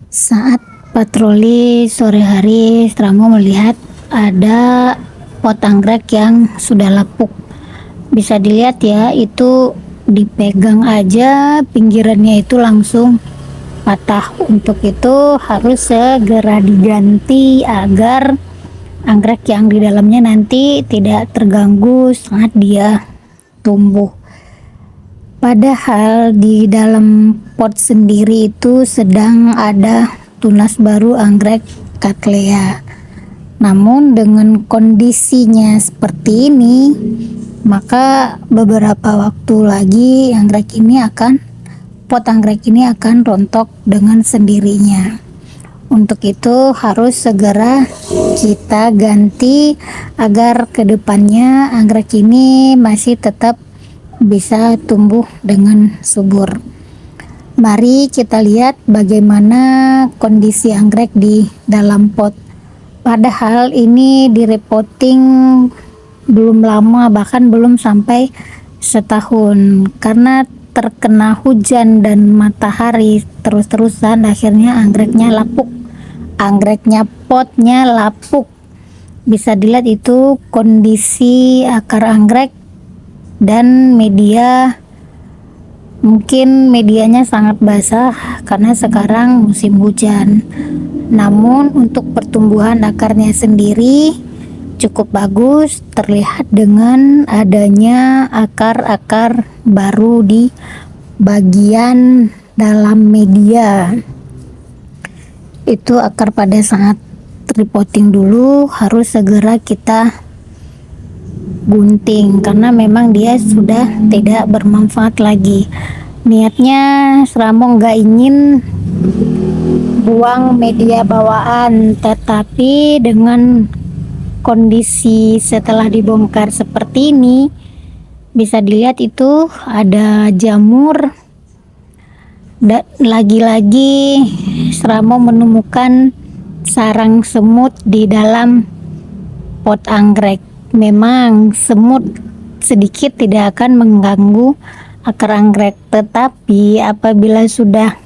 Saat patroli sore hari, Stramo melihat ada pot anggrek yang sudah lapuk. Bisa dilihat ya, itu dipegang aja pinggirannya itu langsung patah. Untuk itu harus segera diganti agar anggrek yang di dalamnya nanti tidak terganggu saat dia tumbuh. Padahal di dalam pot sendiri itu sedang ada tunas baru anggrek Cattleya. Namun dengan kondisinya seperti ini, maka beberapa waktu lagi pot anggrek ini akan rontok dengan sendirinya. Untuk itu harus segera kita ganti agar kedepannya anggrek ini masih tetap bisa tumbuh dengan subur. Mari kita lihat bagaimana kondisi anggrek di dalam pot. Padahal ini di repotting belum lama, bahkan belum sampai setahun, karena terkena hujan dan matahari terus-terusan akhirnya potnya lapuk. Bisa dilihat itu kondisi akar anggrek dan mungkin medianya sangat basah karena sekarang musim hujan. Namun untuk pertumbuhan akarnya sendiri cukup bagus, terlihat dengan adanya akar-akar baru di bagian dalam media. Itu akar pada saat repotting dulu harus segera kita gunting karena memang dia sudah tidak bermanfaat lagi. Niatnya Stramo nggak ingin buang media bawaan, tetapi dengan kondisi setelah dibongkar seperti ini, bisa dilihat itu ada jamur. Dan lagi-lagi Stramo menemukan sarang semut di dalam pot anggrek. Memang semut sedikit tidak akan mengganggu akar anggrek, tetapi apabila sudah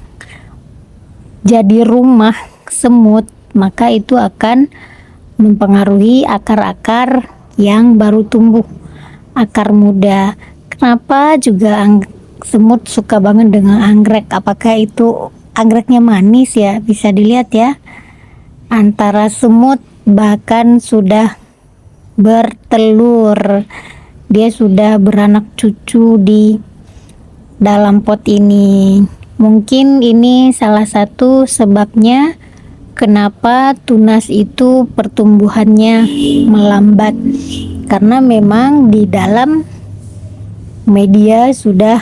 jadi rumah semut, maka itu akan mempengaruhi akar-akar yang baru tumbuh, akar muda. Kenapa juga semut suka banget dengan anggrek? Apakah itu anggreknya manis ya? Bisa dilihat ya, antara semut bahkan sudah bertelur, dia sudah beranak cucu di dalam pot ini. Mungkin ini salah satu sebabnya kenapa tunas itu pertumbuhannya melambat, karena memang di dalam media sudah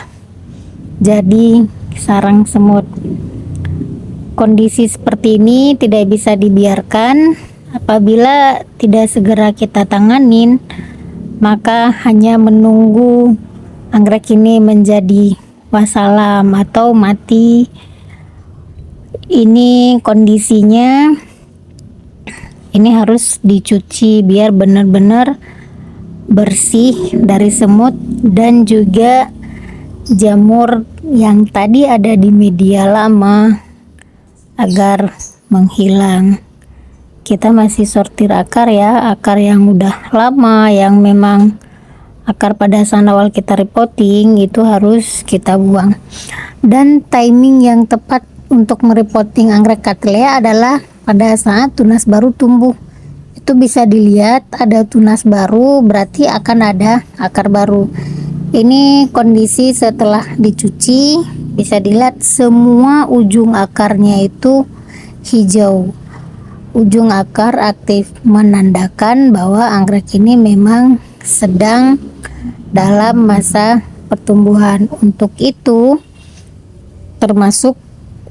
jadi sarang semut. Kondisi seperti ini tidak bisa dibiarkan. Apabila tidak segera kita tanganin, maka hanya menunggu anggrek ini menjadi wassalam atau mati. Ini kondisinya, ini harus dicuci biar benar-benar bersih dari semut dan juga jamur yang tadi ada di media lama agar menghilang. Kita masih sortir akar ya, akar yang udah lama, yang memang akar pada saat awal kita repotting itu harus kita buang. Dan timing yang tepat untuk merepotting anggrek Cattleya adalah pada saat tunas baru tumbuh. Itu bisa dilihat ada tunas baru, berarti akan ada akar baru. Ini kondisi setelah dicuci, bisa dilihat semua ujung akarnya itu hijau. Ujung akar aktif menandakan bahwa anggrek ini memang sedang dalam masa pertumbuhan. Untuk itu termasuk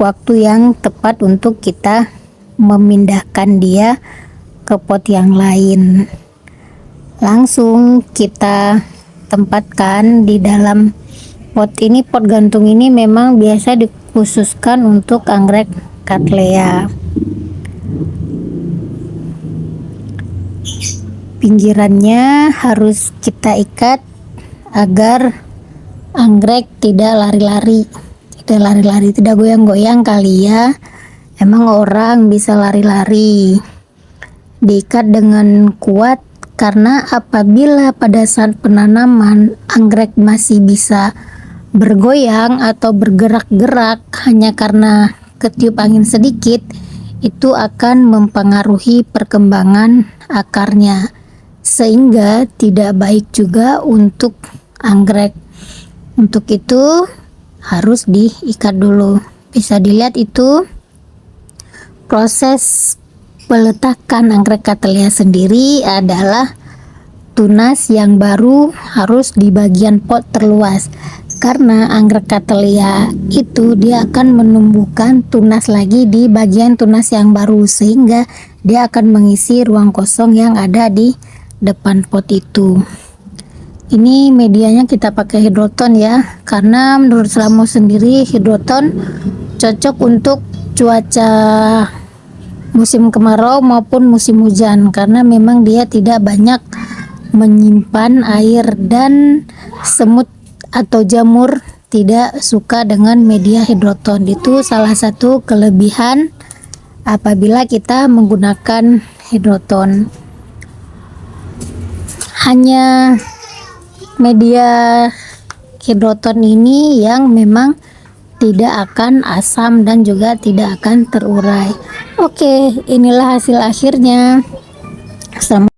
waktu yang tepat untuk kita memindahkan dia ke pot yang lain. Langsung kita tempatkan di dalam pot ini. Pot gantung ini memang biasa dikhususkan untuk anggrek Cattleya. Pinggirannya harus kita ikat agar anggrek tidak lari-lari, tidak goyang-goyang kali ya. Emang orang bisa lari-lari diikat dengan kuat karena apabila pada saat penanaman anggrek masih bisa bergoyang atau bergerak-gerak hanya karena ketiup angin sedikit, itu akan mempengaruhi perkembangan akarnya, sehingga tidak baik juga untuk anggrek. Untuk itu harus diikat dulu. Bisa dilihat itu proses peletakan anggrek Cattleya sendiri adalah tunas yang baru harus di bagian pot terluas, karena anggrek Cattleya itu dia akan menumbuhkan tunas lagi di bagian tunas yang baru, sehingga dia akan mengisi ruang kosong yang ada di depan pot itu. Ini medianya kita pakai hidroton ya, karena menurut Slamo sendiri hidroton cocok untuk cuaca musim kemarau maupun musim hujan, karena memang dia tidak banyak menyimpan air dan semut atau jamur tidak suka dengan media hidroton. Itu salah satu kelebihan apabila kita menggunakan hidroton. Hanya media hidroton ini yang memang tidak akan asam dan juga tidak akan terurai. Oke, inilah hasil akhirnya. Selamat